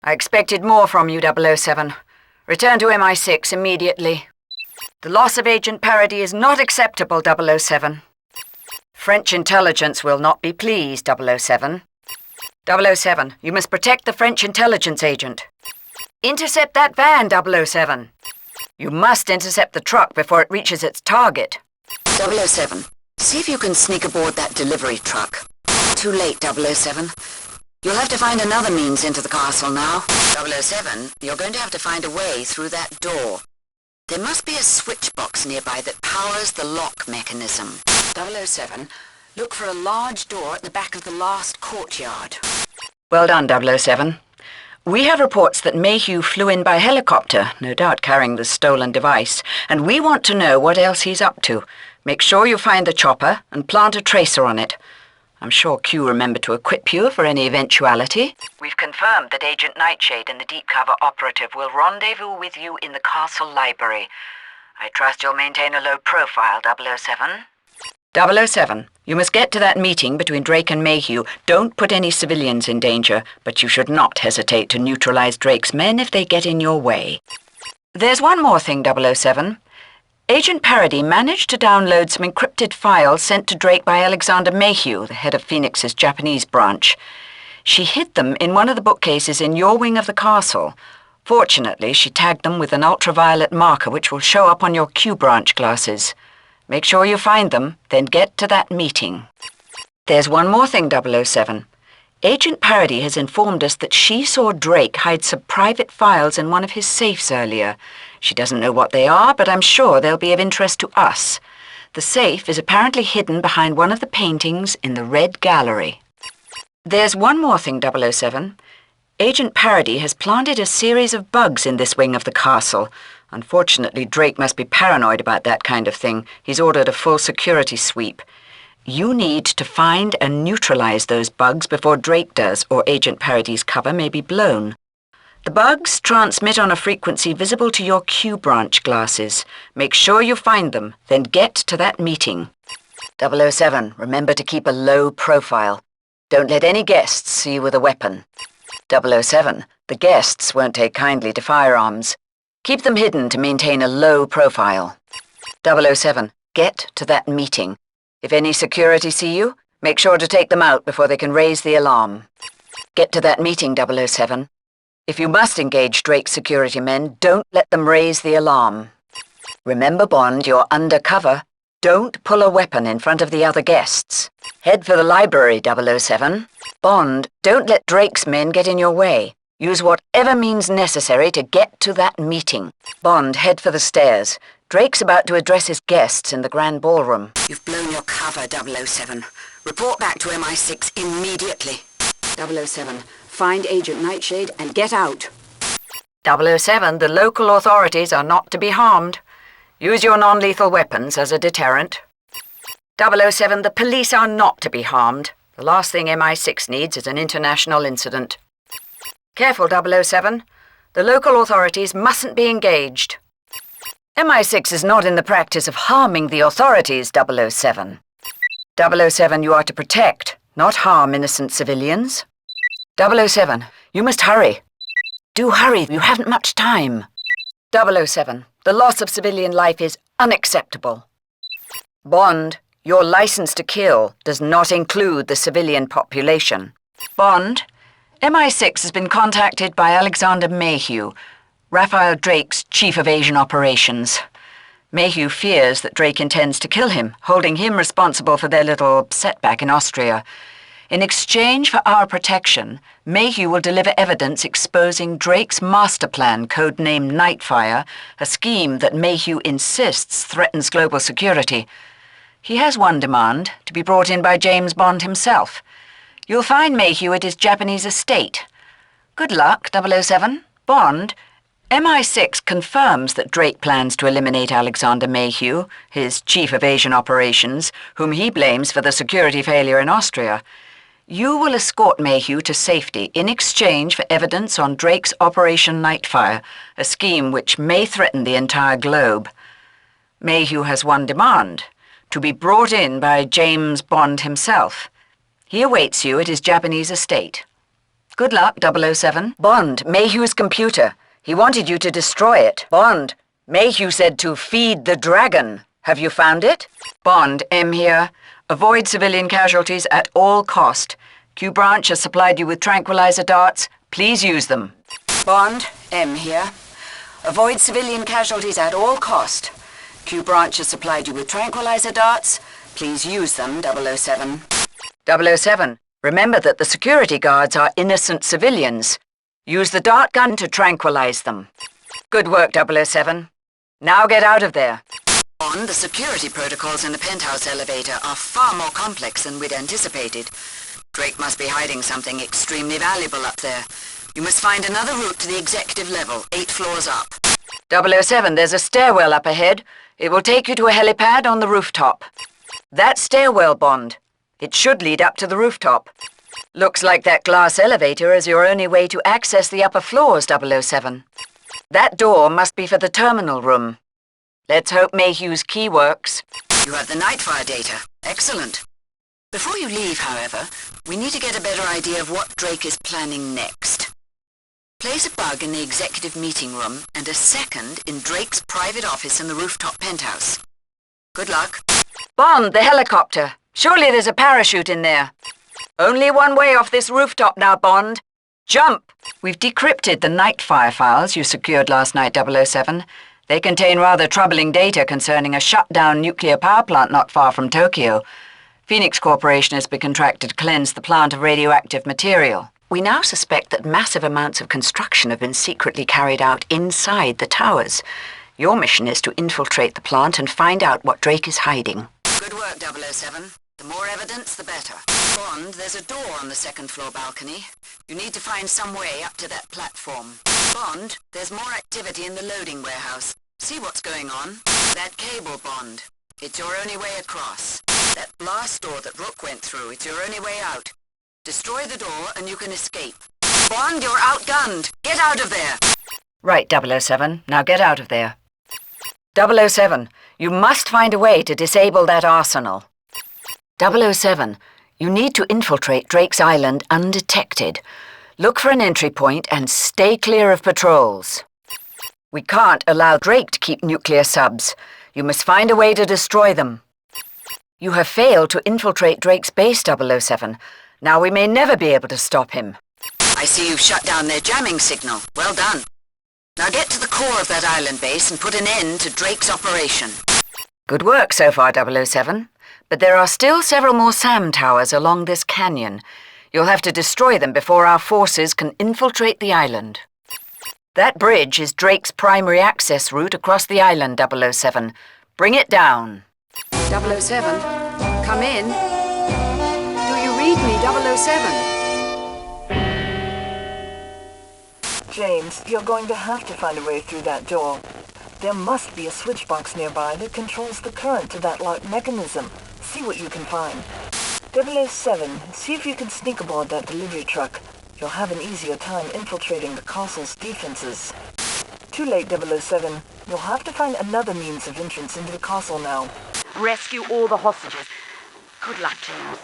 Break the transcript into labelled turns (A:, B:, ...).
A: I expected more from you, 007. Return to MI6 immediately. The loss of Agent Parody is not acceptable, 007. French intelligence will not be pleased, 007. 007, you must protect the French intelligence agent. Intercept that van, 007. You must intercept the truck before it reaches its target. 007, see if you can sneak aboard that delivery truck. Too late, 007. You'll have to find another means into the castle now. 007, you're going to have to find a way through that door. There must be a switch box nearby that powers the lock mechanism. 007, look for a large door at the back of the last courtyard. Well done, 007. We have reports that Mayhew flew in by helicopter, no doubt carrying the stolen device, and we want to know what else he's up to. Make sure you find the chopper and plant a tracer on it. I'm sure Q remembered to equip you for any eventuality. We've confirmed that Agent Nightshade and the deep cover operative will rendezvous with you in the castle library. I trust you'll maintain a low profile, 007. 007, you must get to that meeting between Drake and Mayhew. Don't put any civilians in danger, but you should not hesitate to neutralize Drake's men if they get in your way. There's one more thing, 007. Agent Parody managed to download some encrypted files sent to Drake by Alexander Mayhew, the head of Phoenix's Japanese branch. She hid them in one of the bookcases in your wing of the castle. Fortunately, she tagged them with an ultraviolet marker which will show up on your Q branch glasses. Make sure you find them, then get to that meeting. There's one more thing, 007. Agent Parody has informed us that she saw Drake hide some private files in one of his safes earlier. She doesn't know what they are, but I'm sure they'll be of interest to us. The safe is apparently hidden behind one of the paintings in the Red Gallery. There's one more thing, 007. Agent Parody has planted a series of bugs in this wing of the castle. Unfortunately, Drake must be paranoid about that kind of thing. He's ordered a full security sweep. You need to find and neutralize those bugs before Drake does, or Agent Parody's cover may be blown. The bugs transmit on a frequency visible to your Q branch glasses. Make sure you find them, then get to that meeting. 007, remember to keep a low profile. Don't let any guests see you with a weapon. 007, the guests won't take kindly to firearms. Keep them hidden to maintain a low profile. 007, get to that meeting. If any security see you, make sure to take them out before they can raise the alarm. Get to that meeting, 007. If you must engage Drake's security men, don't let them raise the alarm. Remember, Bond, you're undercover. Don't pull a weapon in front of the other guests. Head for the library, 007. Bond, don't let Drake's men get in your way. Use whatever means necessary to get to that meeting. Bond, head for the stairs. Drake's about to address his guests in the grand ballroom. You've blown your cover, 007. Report back to MI6 immediately. 007, find Agent Nightshade and get out. 007, the local authorities are not to be harmed. Use your non-lethal weapons as a deterrent. 007, the police are not to be harmed. The last thing MI6 needs is an international incident. Careful, 007. The local authorities mustn't be engaged. MI6 is not in the practice of harming the authorities, 007. 007, you are to protect, not harm innocent civilians. 007, you must hurry. Do hurry, you haven't much time. 007, the loss of civilian life is unacceptable. Bond, your license to kill does not include the civilian population. Bond, MI6 has been contacted by Alexander Mayhew, Raphael Drake's chief of Asian operations. Mayhew fears that Drake intends to kill him, holding him responsible for their little setback in Austria. In exchange for our protection, Mayhew will deliver evidence exposing Drake's master plan, codenamed NightFire, a scheme that Mayhew insists threatens global security. He has one demand, to be brought in by James Bond himself. You'll find Mayhew at his Japanese estate. Good luck, 007. Bond, MI6 confirms that Drake plans to eliminate Alexander Mayhew, his chief of Asian operations, whom he blames for the security failure in Austria. You will escort Mayhew to safety in exchange for evidence on Drake's Operation Nightfire, a scheme which may threaten the entire globe. Mayhew has one demand, to be brought in by James Bond himself. He awaits you at his Japanese estate. Good luck, 007. Bond, Mayhew's computer. He wanted you to destroy it. Bond, Mayhew said to feed the dragon. Have you found it? Bond, M here. Avoid civilian casualties at all cost. Q Branch has supplied you with tranquilizer darts. Please use them. Bond, M here. Avoid civilian casualties at all cost. Q Branch has supplied you with tranquilizer darts. Please use them, 007. 007, remember that the security guards are innocent civilians. Use the dart gun to tranquilize them. Good work, 007. Now get out of there. The security protocols in the penthouse elevator are far more complex than we'd anticipated. Drake must be hiding something extremely valuable up there. You must find another route to the executive level, 8 floors up. 007, there's a stairwell up ahead. It will take you to a helipad on the rooftop. That stairwell, Bond. It should lead up to the rooftop. Looks like that glass elevator is your only way to access the upper floors, 007. That door must be for the terminal room. Let's hope Mayhew's key works. You have the NightFire data. Excellent. Before you leave, however, we need to get a better idea of what Drake is planning next. Place a bug in the executive meeting room and a second in Drake's private office in the rooftop penthouse. Good luck. Bond, the helicopter. Surely there's a parachute in there. Only one way off this rooftop now, Bond. Jump! We've decrypted the NightFire files you secured last night, 007. They contain rather troubling data concerning a shut-down nuclear power plant not far from Tokyo. Phoenix Corporation has been contracted to cleanse the plant of radioactive material. We now suspect that massive amounts of construction have been secretly carried out inside the towers. Your mission is to infiltrate the plant and find out what Drake is hiding. Good work, 007. The more evidence, the better. Bond, there's a door on the second-floor balcony. You need to find some way up to that platform. Bond, there's more activity in the loading warehouse. See what's going on? That cable, Bond. It's your only way across. That blast door that Rook went through, it's your only way out. Destroy the door and you can escape. Bond, you're outgunned. Get out of there. Right, 007. Now get out of there. 007, you must find a way to disable that arsenal. 007, you need to infiltrate Drake's Island undetected. Look for an entry point and stay clear of patrols. We can't allow Drake to keep nuclear subs. You must find a way to destroy them. You have failed to infiltrate Drake's base, 007. Now we may never be able to stop him. I see you've shut down their jamming signal. Well done. Now get to the core of that island base and put an end to Drake's operation. Good work so far, 007. But there are still several more SAM towers along this canyon. You'll have to destroy them before our forces can infiltrate the island. That bridge is Drake's primary access route across the island, 007. Bring it down. 007, come in. Do you read me, 007?
B: James, you're going to have to find a way through that door. There must be a switch box nearby that controls the current to that lock mechanism. See what you can find. 007, see if you can sneak aboard that delivery truck. You'll have an easier time infiltrating the castle's defenses. Too late, 007. You'll have to find another means of entrance into the castle now.
A: Rescue all the hostages. Good luck, James.